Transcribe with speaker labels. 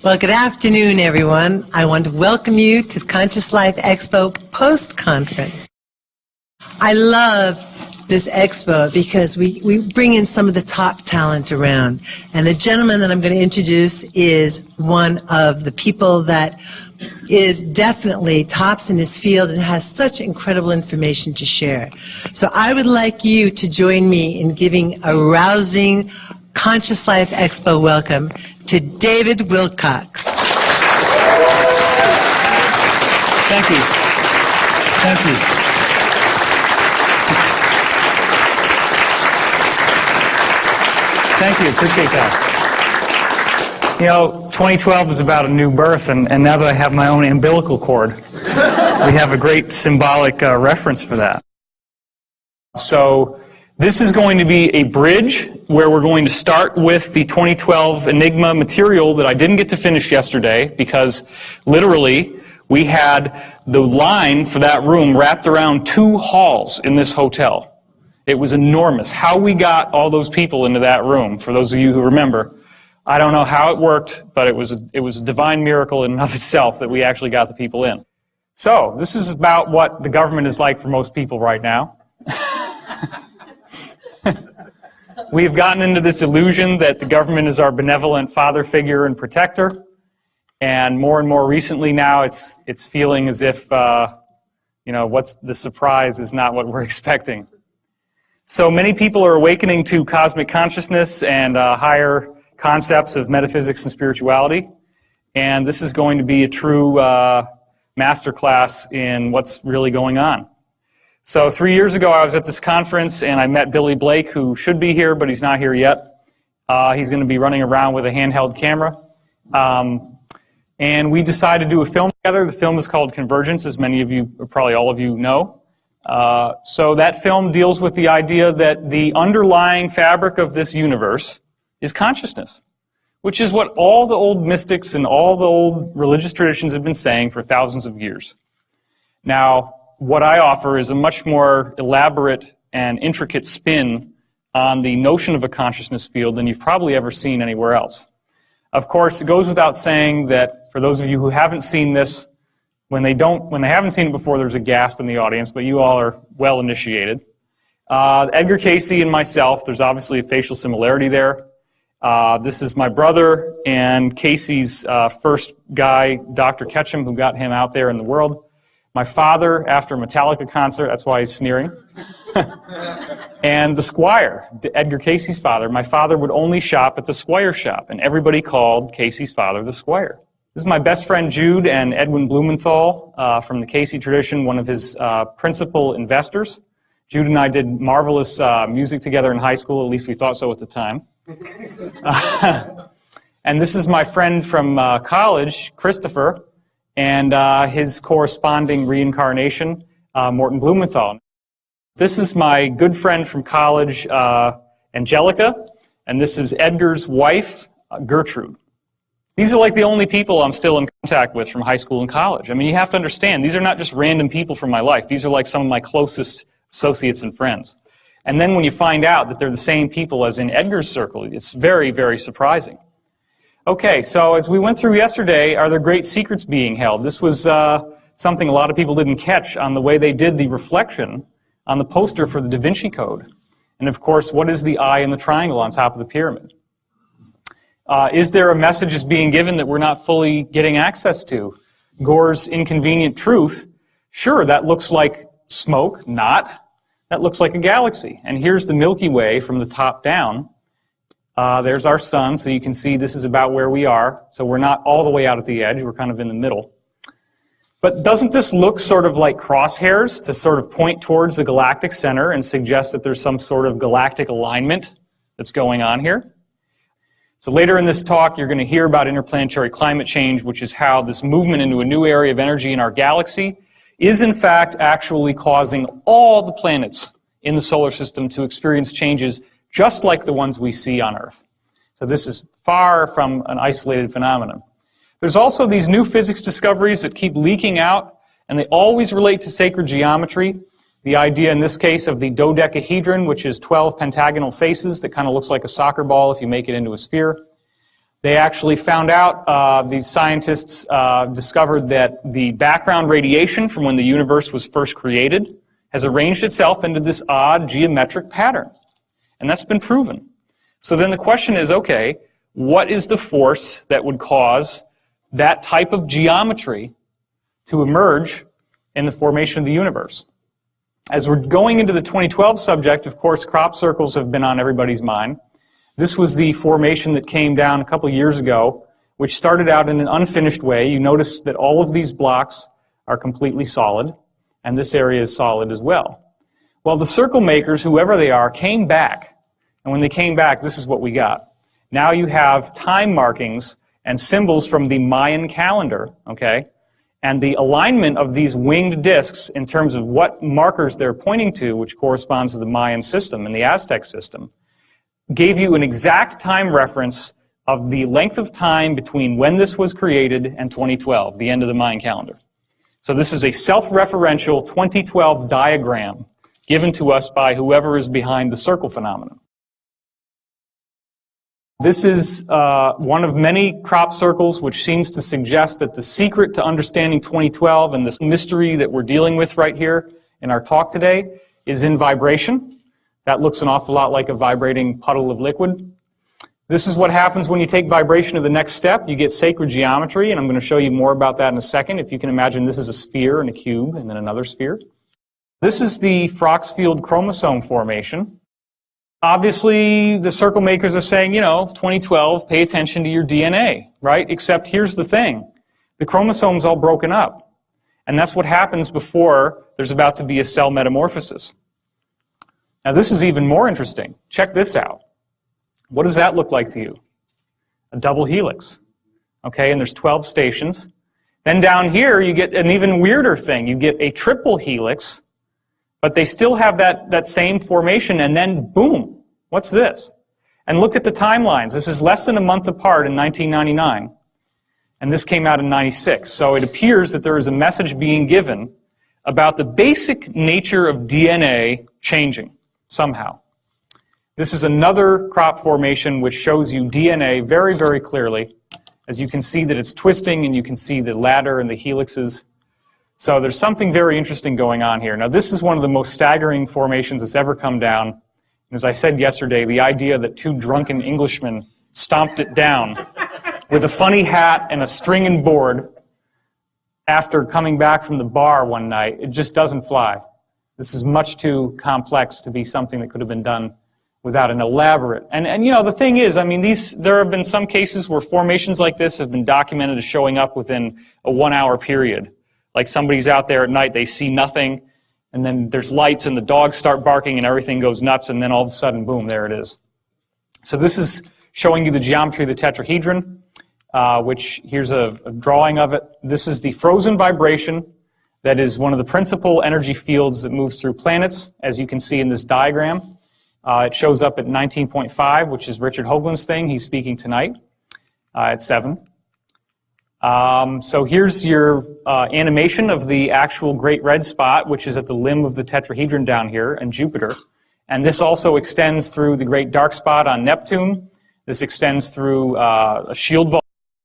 Speaker 1: Well, good afternoon, everyone. I want to welcome you to the Conscious Life Expo post-conference. I love this expo because we bring in some of the top talent around. And the gentleman that I'm going to introduce is one of the people that is definitely tops in his field and has such incredible information to share. So I would like you to join me in giving a rousing Conscious Life Expo welcome to David Wilcock.
Speaker 2: Thank you. Thank you. Thank you. Appreciate that. You know, 2012 is about a new birth, and now that I have my own umbilical cord, we have a great symbolic reference for that. So this is going to be a bridge where we're going to start with the 2012 Enigma material that I didn't get to finish yesterday because literally we had the line for that room wrapped around 2 halls in this hotel. It was enormous. How we got all those people into that room, for those of you who remember, I don't know how it worked, but it was a divine miracle in and of itself that we actually got the people in. So this is about what the government is like for most people right now. We've gotten into this illusion that the government is our benevolent father figure and protector, and more recently now it's feeling as if what's the surprise is not what we're expecting. So many people are awakening to cosmic consciousness and higher concepts of metaphysics and spirituality, and this is going to be a true masterclass in what's really going on. So 3 years ago, I was at this conference, and I met Billy Blake, who should be here, but he's not here yet. He's going to be running around with a handheld camera. And we decided to do a film together. The film is called Convergence, as many of you, or probably all of you, know. So that film deals with the idea that the underlying fabric of this universe is consciousness, which is what all the old mystics and all the old religious traditions have been saying for thousands of years. Now, what I offer is a much more elaborate and intricate spin on the notion of a consciousness field than you've probably ever seen anywhere else. Of course, it goes without saying that for those of you who haven't seen this, when they haven't seen it before, there's a gasp in the audience, but you all are well initiated. Edgar Cayce and myself, there's obviously a facial similarity there. This is my brother and Casey's first guy, Dr. Ketchum, who got him out there in the world. My father, after a Metallica concert, that's why he's sneering. And the Squire, Edgar Cayce's father. My father would only shop at the Squire shop, and everybody called Cayce's father the Squire. This is my best friend Jude and Edwin Blumenthal from the Cayce tradition, one of his principal investors. Jude and I did marvelous music together in high school, at least we thought so at the time. And this is my friend from college, Christopher, and his corresponding reincarnation, Morton Blumenthal. This is my good friend from college, Angelica, and this is Edgar's wife, Gertrude. These are like the only people I'm still in contact with from high school and college. I mean, you have to understand, these are not just random people from my life. These are like some of my closest associates and friends. And then when you find out that they're the same people as in Edgar's circle, it's very, very surprising. Okay, so as we went through yesterday, are there great secrets being held? This was something a lot of people didn't catch on the way they did the reflection on the poster for the Da Vinci Code. And of course, what is the eye in the triangle on top of the pyramid? Is there a message that's being given that we're not fully getting access to? Gore's inconvenient truth, sure, that looks like smoke, not. That looks like a galaxy. And here's the Milky Way from the top down. There's our sun, so you can see this is about where we are. So we're not all the way out at the edge, we're kind of in the middle. But doesn't this look sort of like crosshairs to sort of point towards the galactic center and suggest that there's some sort of galactic alignment that's going on here? So later in this talk, you're going to hear about interplanetary climate change, which is how this movement into a new area of energy in our galaxy is in fact actually causing all the planets in the solar system to experience changes just like the ones we see on Earth. So this is far from an isolated phenomenon. There's also these new physics discoveries that keep leaking out, and they always relate to sacred geometry. The idea in this case of the dodecahedron, which is 12 pentagonal faces that kind of looks like a soccer ball if you make it into a sphere. They actually found out, these scientists discovered that the background radiation from when the universe was first created has arranged itself into this odd geometric pattern. And that's been proven. So then the question is, okay, what is the force that would cause that type of geometry to emerge in the formation of the universe? As we're going into the 2012 subject, of course, crop circles have been on everybody's mind. This was the formation that came down a couple years ago, which started out in an unfinished way. You notice that all of these blocks are completely solid, and this area is solid as well. Well, the circle makers, whoever they are, came back. And when they came back, this is what we got. Now you have time markings and symbols from the Mayan calendar, okay? And the alignment of these winged discs in terms of what markers they're pointing to, which corresponds to the Mayan system and the Aztec system, gave you an exact time reference of the length of time between when this was created and 2012, the end of the Mayan calendar. So this is a self-referential 2012 diagram given to us by whoever is behind the circle phenomenon. This is one of many crop circles which seems to suggest that the secret to understanding 2012 and this mystery that we're dealing with right here in our talk today is in vibration. That looks an awful lot like a vibrating puddle of liquid. This is what happens when you take vibration to the next step. You get sacred geometry, and I'm going to show you more about that in a second. If you can imagine, this is a sphere and a cube and then another sphere. This is the Froxfield chromosome formation. Obviously, the circle makers are saying, you know, 2012, pay attention to your DNA, right? Except here's the thing. The chromosome's all broken up. And that's what happens before there's about to be a cell metamorphosis. Now, this is even more interesting. Check this out. What does that look like to you? A double helix. Okay, and there's 12 stations. Then down here, you get an even weirder thing. You get a triple helix, but they still have that same formation, and then boom, what's this? And look at the timelines. This is less than a month apart in 1999, and this came out in 96. So it appears that there is a message being given about the basic nature of DNA changing somehow. This is another crop formation which shows you DNA very, very clearly. As you can see that it's twisting, and you can see the ladder and the helixes. So there's something very interesting going on here. Now, this is one of the most staggering formations that's ever come down. And as I said yesterday, the idea that two drunken Englishmen stomped it down with a funny hat and a string and board after coming back from the bar one night, it just doesn't fly. This is much too complex to be something that could have been done without an elaborate. And you know, the thing is, I mean, there have been some cases where formations like this have been documented as showing up within a 1-hour period. Like somebody's out there at night, they see nothing, and then there's lights and the dogs start barking and everything goes nuts, and then all of a sudden, boom, there it is. So this is showing you the geometry of the tetrahedron, which here's a drawing of it. This is the frozen vibration that is one of the principal energy fields that moves through planets, as you can see in this diagram. It shows up at 19.5, which is Richard Hoagland's thing. He's speaking tonight at 7. So here's your animation of the actual great red spot, which is at the limb of the tetrahedron down here in Jupiter. And this also extends through the great dark spot on Neptune. This extends through a shield